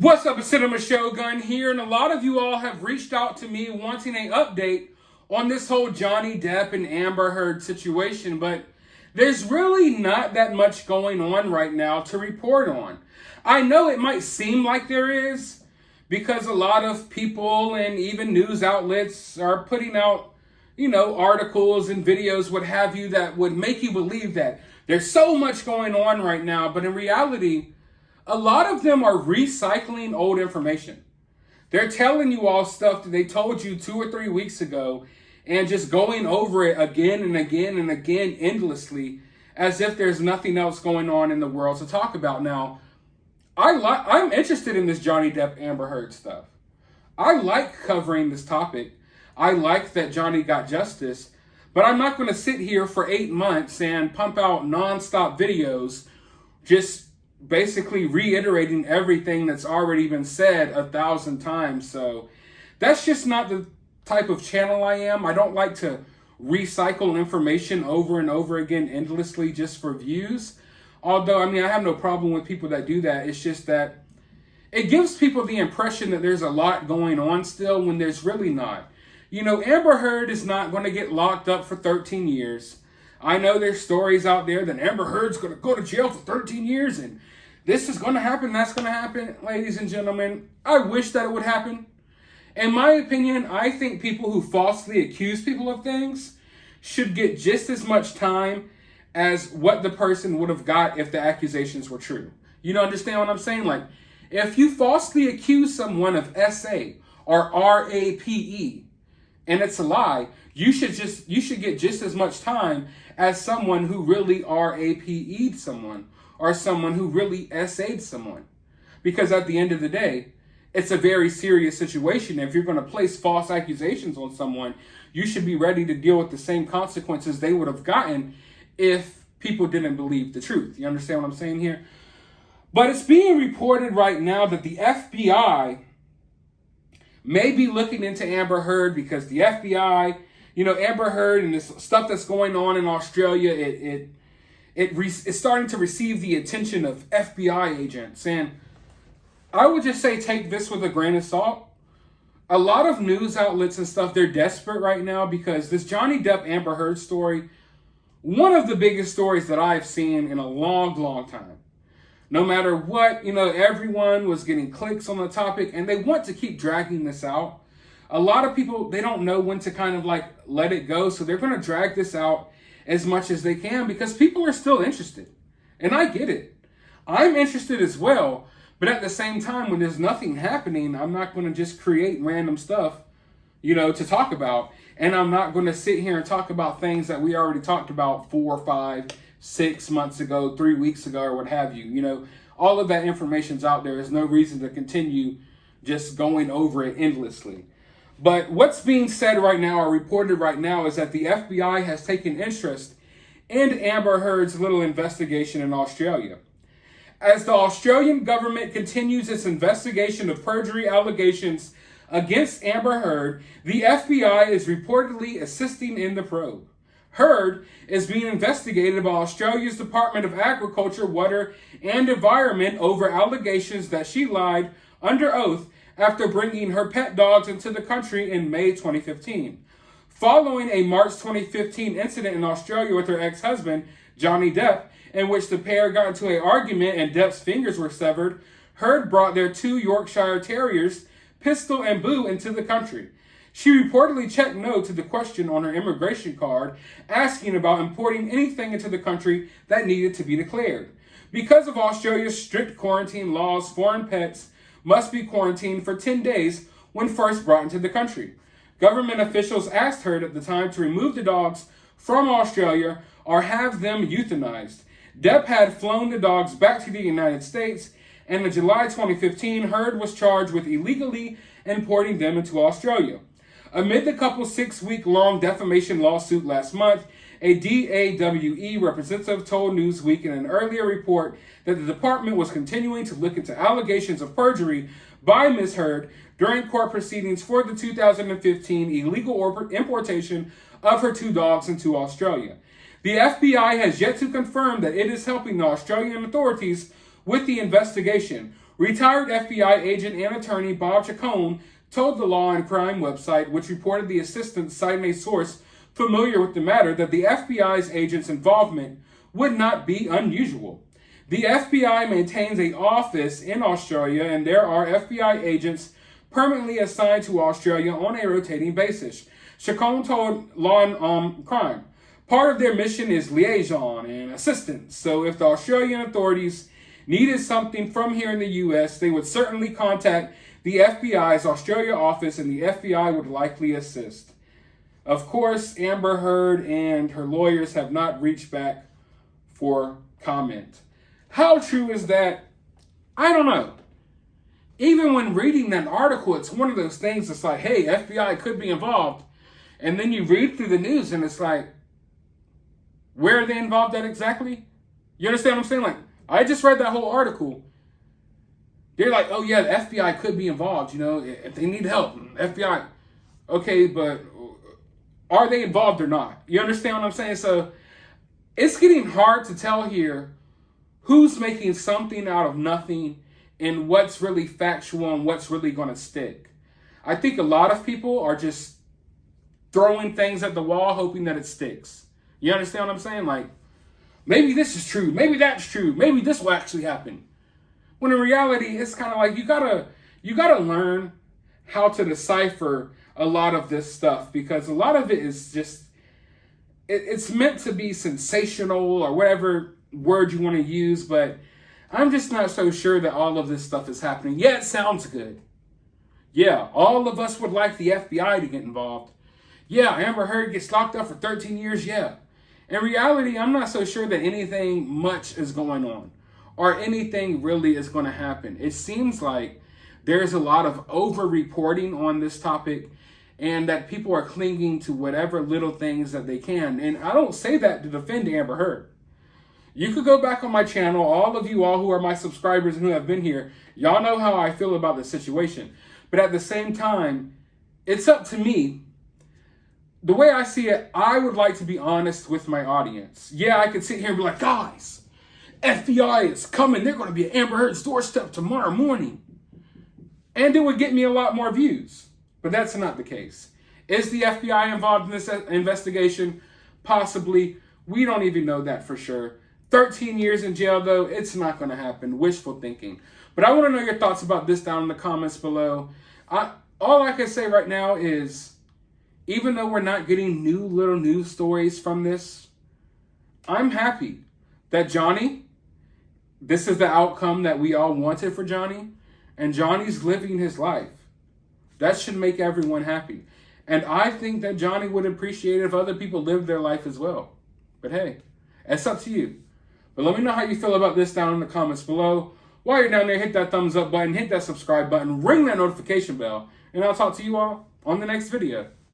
What's up, it's Cinema Shogun here, and a lot of you all have reached out to me wanting an update on this whole Johnny Depp and Amber Heard situation, but there's really not that much going on right now to report on. I know it might seem like there is, because a lot of people and even news outlets are putting out, articles and videos, what have you, that would make you believe that there's so much going on right now, but in reality, a lot of them are recycling old information. They're telling you all stuff that they told you 2 or 3 weeks ago and just going over it again and again and again endlessly as if there's nothing else going on in the world to talk about. Now, I'm interested in this Johnny Depp Amber Heard stuff. I like covering this topic. I like that Johnny got justice, but I'm not going to sit here for 8 months and pump out nonstop videos just basically reiterating everything that's already been said 1,000 times. So that's just not the type of channel I am. I don't like to recycle information over and over again endlessly just for views. Although, I have no problem with people that do that. It's just that it gives people the impression that there's a lot going on still when there's really not. Amber Heard is not going to get locked up for 13 years. I know there's stories out there that Amber Heard's going to go to jail for 13 years and this is going to happen, that's going to happen. Ladies and gentlemen, I wish that it would happen. In my opinion, I think people who falsely accuse people of things should get just as much time as what the person would have got if the accusations were true. You understand what I'm saying? Like, if you falsely accuse someone of SA or RAPE and it's a lie, you should get just as much time as someone who really RAPE'd someone or someone who really SA'd someone. Because at the end of the day, it's a very serious situation. If you're going to place false accusations on someone, you should be ready to deal with the same consequences they would have gotten if people didn't believe the truth. You understand what I'm saying here? But it's being reported right now that the FBI may be looking into Amber Heard because the FBI, Amber Heard and this stuff that's going on in Australia, it's starting to receive the attention of FBI agents. And I would just say take this with a grain of salt. A lot of news outlets and stuff, they're desperate right now because this Johnny Depp Amber Heard story, one of the biggest stories that I've seen in a long, long time. No matter what, everyone was getting clicks on the topic and they want to keep dragging this out. A lot of people, they don't know when to kind of let it go. So they're going to drag this out as much as they can because people are still interested. And I get it. I'm interested as well. But at the same time, when there's nothing happening, I'm not going to just create random stuff, to talk about. And I'm not going to sit here and talk about things that we already talked about 4, 5, 6 months ago, 3 weeks ago, or what have you. All of that information's out there. There's no reason to continue just going over it endlessly. But what's being said right now or reported right now is that the FBI has taken interest in Amber Heard's little investigation in Australia. As the Australian government continues its investigation of perjury allegations against Amber Heard, the FBI is reportedly assisting in the probe. Heard is being investigated by Australia's Department of Agriculture, Water and Environment over allegations that she lied under oath after bringing her pet dogs into the country in May 2015. Following a March 2015 incident in Australia with her ex-husband, Johnny Depp, in which the pair got into an argument and Depp's fingers were severed, Heard brought their 2 Yorkshire Terriers, Pistol and Boo, into the country. She reportedly checked no to the question on her immigration card, asking about importing anything into the country that needed to be declared. Because of Australia's strict quarantine laws, foreign pets must be quarantined for 10 days when first brought into the country. Government officials asked Heard at the time to remove the dogs from Australia or have them euthanized. Depp had flown the dogs back to the United States, and in July 2015, Heard was charged with illegally importing them into Australia. Amid the couple's 6-week-long defamation lawsuit last month, a DAWE representative told Newsweek in an earlier report that the department was continuing to look into allegations of perjury by Ms. Heard during court proceedings for the 2015 illegal importation of her 2 dogs into Australia. The FBI has yet to confirm that it is helping the Australian authorities with the investigation, Retired FBI agent and attorney Bob Chacon told the Law and Crime website, which reported the assistant citing a source familiar with the matter, that the FBI's agent's involvement would not be unusual. The FBI maintains an office in Australia, and there are FBI agents permanently assigned to Australia on a rotating basis. Chacon told Law and Crime, part of their mission is liaison and assistance. So if the Australian authorities needed something from here in the U.S., they would certainly contact the FBI's Australia office, and the FBI would likely assist. Of course, Amber Heard and her lawyers have not reached back for comment. How true is that? I don't know. Even when reading that article, it's one of those things that's like, hey, FBI could be involved. And then you read through the news and it's like, where are they involved at exactly? You understand what I'm saying? Like, I just read that whole article. They're like, oh yeah, the FBI could be involved, you know, if they need help. FBI, okay, but are they involved or not? You understand what I'm saying? So it's getting hard to tell here who's making something out of nothing and what's really factual and what's really going to stick. I think a lot of people are just throwing things at the wall hoping that it sticks. You understand what I'm saying? Like, maybe this is true. Maybe that's true. Maybe this will actually happen. When in reality, it's kind of like you gotta learn how to decipher a lot of this stuff, because a lot of it is just, it's meant to be sensational or whatever word you want to use, but I'm just not so sure that all of this stuff is happening. Yeah, it sounds good. Yeah, all of us would like the FBI to get involved. Yeah, Amber Heard gets locked up for 13 years. Yeah. In reality, I'm not so sure that anything much is going on or anything really is going to happen. It seems like there's a lot of over-reporting on this topic and that people are clinging to whatever little things that they can. And I don't say that to defend Amber Heard. You could go back on my channel. All of you all who are my subscribers and who have been here, y'all know how I feel about this situation. But at the same time, it's up to me. The way I see it, I would like to be honest with my audience. Yeah, I could sit here and be like, guys, FBI is coming. They're going to be at Amber Heard's doorstep tomorrow morning. And it would get me a lot more views. But that's not the case. Is the FBI involved in this investigation? Possibly. We don't even know that for sure. 13 years in jail, though, it's not going to happen. Wishful thinking. But I want to know your thoughts about this down in the comments below. All I can say right now is, even though we're not getting new little news stories from this, I'm happy that Johnny, this is the outcome that we all wanted for Johnny, and Johnny's living his life. That should make everyone happy. And I think that Johnny would appreciate it if other people lived their life as well. But hey, it's up to you. But let me know how you feel about this down in the comments below. While you're down there, hit that thumbs up button, hit that subscribe button, ring that notification bell, and I'll talk to you all on the next video.